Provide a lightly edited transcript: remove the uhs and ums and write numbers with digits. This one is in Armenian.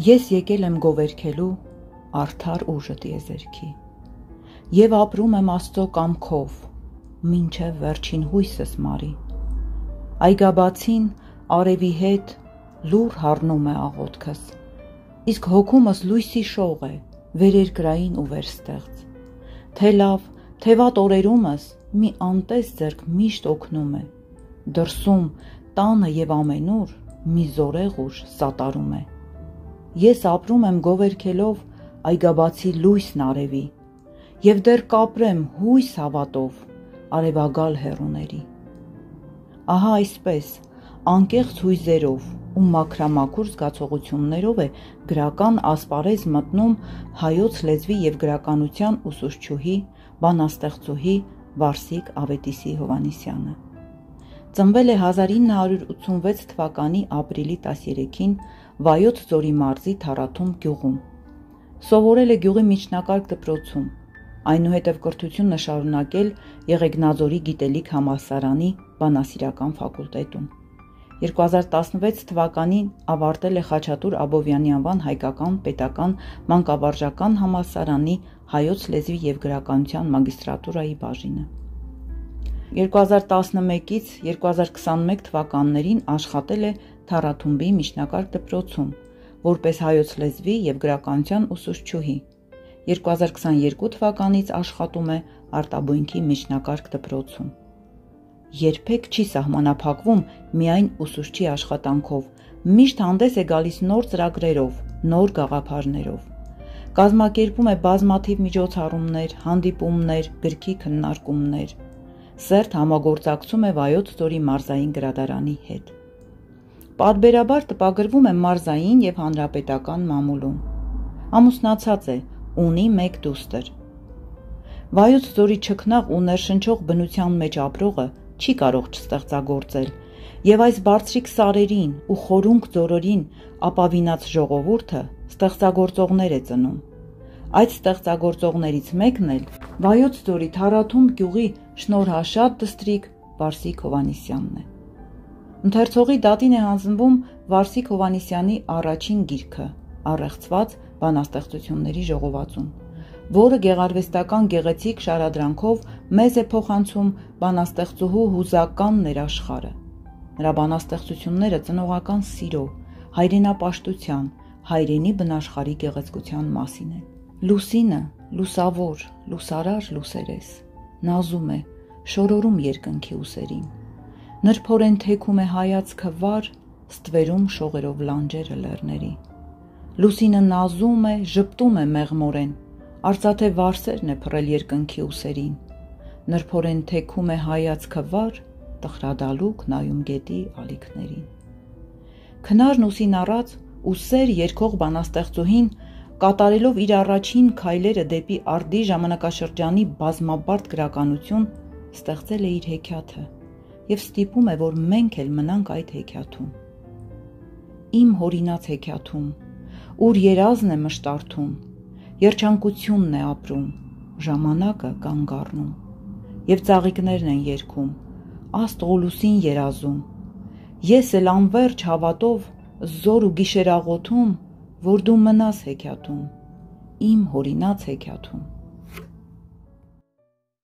Ես եկել եմ գովերքելու արդար ուժը տիեզերքի և ապրում եմ Աստծո կամքով մինչև վերջին հույսս մարի։ Այգաբացին արևի հետ լուռ հառնում է աղոթքս, իսկ հոգումս լույսի շող է վերերկրային ու վերստեղծ։ Թե լավ, թե վատ օրերումս մի անտես ձեռք միշտ օգնում է, դրսում, տանը և ամենուր մի զորեղ ուժ սատարում է։ Ես ապրում եմ գովերքելով այգաբացի լույսն արևի և դեռ կապրեմ հույս հավատով արևագալ հեռուների։ Ահա այսպես, անկեղծ հույզերով ու մաքրամաքուր զգացողություններով է գրական ասպարեզ մտնում հայոց լեզվի և գրականության ուսուցչուհի, բանաստեղծուհի Վարսիկ Ավետիսի Հովհաննիսյանը։ Ծնվել է 1986 թվականի ապրիլի 13-ին Վայոց Ձորի մարզի Թառաթում գյուղում։ Սովորել է գյուղի միջնակարգ դպրոցում, այնուհետև կրթությունը շարունակել Եղեգնաձորի գիտելիք համալսարանի բանասիրական ֆակուլտետում։ 2016 թվականին ավարտել է Խաչատուր Աբովյանի անվան հայկական պետական մանկավարժական համալսարանի հայոց լեզվի և գրականության մագիստրատուրայի բաժինը։ 2011-ից 2021 թվականներին աշխատել է Թառաթումբի միջնակարգ դպրոցում որպես հայոց լեզվի և գրականության ուսուցչուհի։ 2022 թվականից աշխատում է Արտաբույնքի միջնակարգ դպրոցում։ Երբեք չի սահմանափակվում միայն ուսուցչի աշխատանքով, միշտ հանդես է գալիս նոր ծրագրերով, նոր գաղափարներով։ Կազմակերպում է բազմաթիվ միջոցառումներ, հանդիպումներ, գրքի քննարկումներ։ Սերտ համագործակցում է Վայոց Ձորի մարզային գրադարանի հետ։ Պարբերաբար տպագրվում է մարզային և հանրապետական մամուլում։ Ամուսնացած է, ունի 1 դուստր։ Վայոց Ձորի չքնաղ ու ներշնչող բնության մեջ ապրողը չի կարող չստեղծագործել, և այս բարձրիկ սարերին ու խորունկ ձորերին ապավինած ժողովուրդը ստեղծագործողներ է ծնում։ Այդ ստեղծագործողներից մեկն էլ Վայոց Ձորի Թառաթում գյուղի շնորհաշատ դստրիկ Վարսիկ Հովհաննիսյանն է։ Ընթերցողի դատին է հանձնվում Վարսիկ Հովհաննիսյանի առաջին գիրքը «Առեղծված բանաստեղծությունների ժողովածուն», որը գեղարվեստական գեղեցիկ շարադրանքով մեզ է փոխանցում բանաստեղծուհու հուզական ներաշխարհը։ Նրա բանաստեղծությունները ծնողական սիրո, հայրենապաշտության, հայրենի բնաշխարհի գեղեցկության մասին են։ Լուսինը, լուսավոր, լուսարար լուսերես, նազում է, շորորում երկնքի ուսերին, նրբորեն թեքում է հայացքը վար, ստվերում շողերով լանջերը լեռների։ Լուսինը նազում է, ժպտում է մեղմորեն, արծաթե վարսերն է փռել երկնքի ուսերին, նրբորեն թեքում է հայացքը վար, տխրադալուկ նայում գետի ալիքներին։ Քնարն ուսին առած ու սեր երգող բանաստեղծուհին կատարելով իր առաջին քայլերը դեպի արդի ժամանակաշրջանի բազմաբարդ գրականություն ստեղծել է իր հեքիաթը և ստիպում է, որ մենք էլ մնանք այդ հեքիաթում։ Իմ հորինած հեքիաթում, ուր երազն է մշտարթում, երջանկությունն է ապրում, ժամանակը կանգ առնում, և ծաղիկներն են երգում, աստղ ու լուսին երազում, ես էլ անվերջ հավատով զոր ու գիշեր աղոթում, որ դու մնաս հեքիաթում, իմ հորինած հեքիաթում։